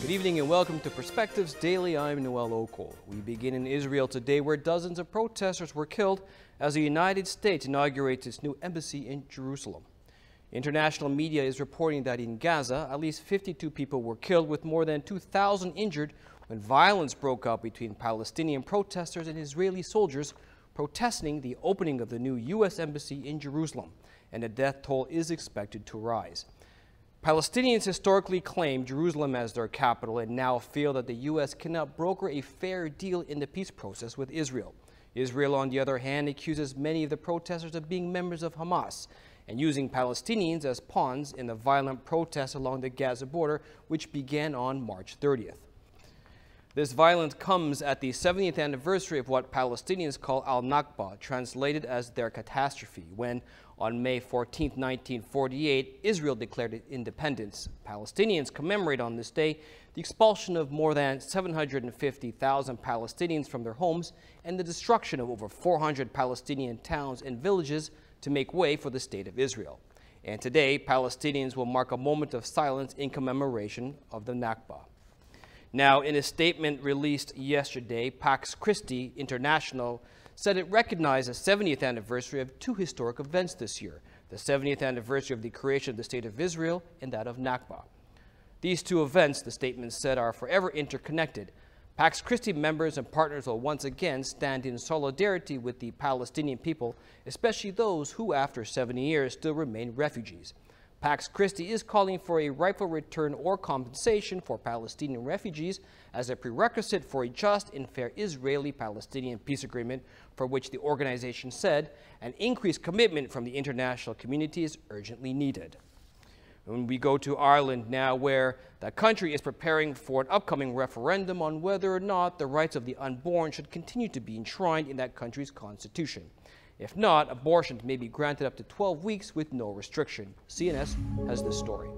Good evening and welcome to Perspectives Daily. I'm Noel Okol. We begin in Israel today, where dozens of protesters were killed as the United States inaugurates its new embassy in Jerusalem. International media is reporting that in Gaza, at least 52 people were killed, with more than 2,000 injured when violence broke out between Palestinian protesters and Israeli soldiers protesting the opening of the new U.S. embassy in Jerusalem, and the death toll is expected to rise. Palestinians historically claimed Jerusalem as their capital and now feel that the U.S. cannot broker a fair deal in the peace process with Israel. Israel, on the other hand, accuses many of the protesters of being members of Hamas and using Palestinians as pawns in the violent protests along the Gaza border, which began on March 30th. This violence comes at the 70th anniversary of what Palestinians call al-Nakba, translated as their catastrophe, when on May 14, 1948, Israel declared independence. Palestinians commemorate on this day the expulsion of more than 750,000 Palestinians from their homes and the destruction of over 400 Palestinian towns and villages to make way for the State of Israel. And today, Palestinians will mark a moment of silence in commemoration of the Nakba. Now, in a statement released yesterday, Pax Christi International said it recognized the 70th anniversary of two historic events this year, the 70th anniversary of the creation of the State of Israel and that of Nakba. These two events, the statement said, are forever interconnected. Pax Christi members and partners will once again stand in solidarity with the Palestinian people, especially those who, after 70 years, still remain refugees. Pax Christi is calling for a rightful return or compensation for Palestinian refugees as a prerequisite for a just and fair Israeli-Palestinian peace agreement, for which the organization said an increased commitment from the international community is urgently needed. When we go to Ireland now, where the country is preparing for an upcoming referendum on whether or not the rights of the unborn should continue to be enshrined in that country's constitution. If not, abortions may be granted up to 12 weeks with no restriction. CNS has this story.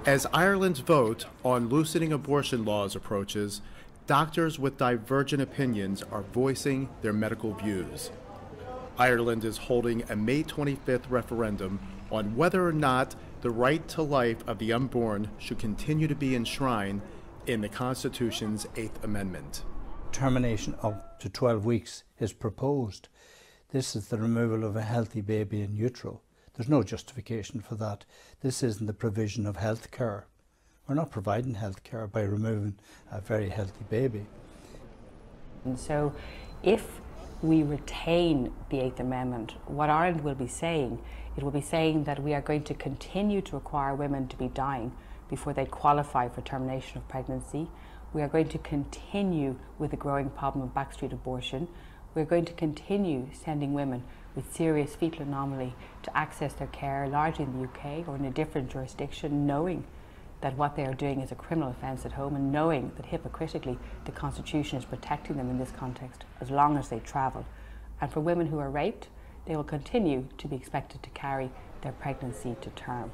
As Ireland's vote on loosening abortion laws approaches, doctors with divergent opinions are voicing their medical views. Ireland is holding a May 25th referendum on whether or not the right to life of the unborn should continue to be enshrined in the Constitution's 8th Amendment. Termination up to 12 weeks is proposed. This is the removal of a healthy baby in utero. There's no justification for that. This isn't the provision of health care. We're not providing health care by removing a very healthy baby. And so if we retain the 8th Amendment, what Ireland will be saying, it will be saying that we are going to continue to require women to be dying before they qualify for termination of pregnancy. We are going to continue with the growing problem of backstreet abortion. We're going to continue sending women with serious fetal anomaly to access their care, largely in the UK or in a different jurisdiction, knowing that what they are doing is a criminal offence at home and knowing that hypocritically the Constitution is protecting them in this context as long as they travel. And for women who are raped, they will continue to be expected to carry their pregnancy to term.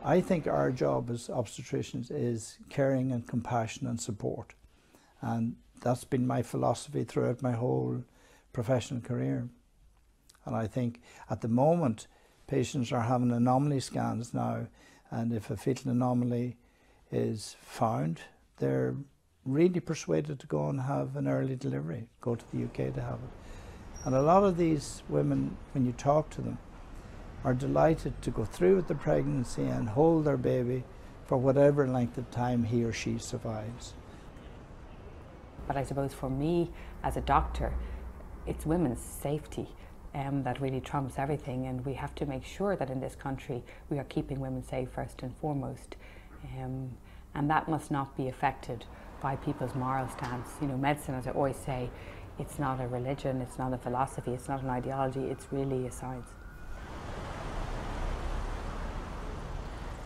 I think our job as obstetricians is caring and compassion and support. And that's been my philosophy throughout my whole professional career. And I think at the moment, patients are having anomaly scans now, and if a fetal anomaly is found, they're really persuaded to go and have an early delivery, go to the UK to have it. And a lot of these women, when you talk to them, are delighted to go through with the pregnancy and hold their baby for whatever length of time he or she survives. But I suppose for me as a doctor, it's women's safety that really trumps everything, and we have to make sure that in this country we are keeping women safe first and foremost, and that must not be affected by people's moral stance. You know, medicine, as I always say, it's not a religion, it's not a philosophy, it's not an ideology, it's really a science.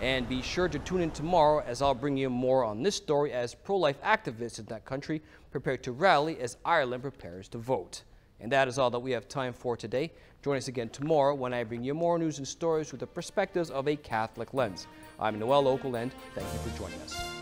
And be sure to tune in tomorrow as I'll bring you more on this story as pro-life activists in that country prepare to rally as Ireland prepares to vote. And that is all that we have time for today. Join us again tomorrow when I bring you more news and stories with the perspectives of a Catholic lens. I'm Noel Okol, and thank you for joining us.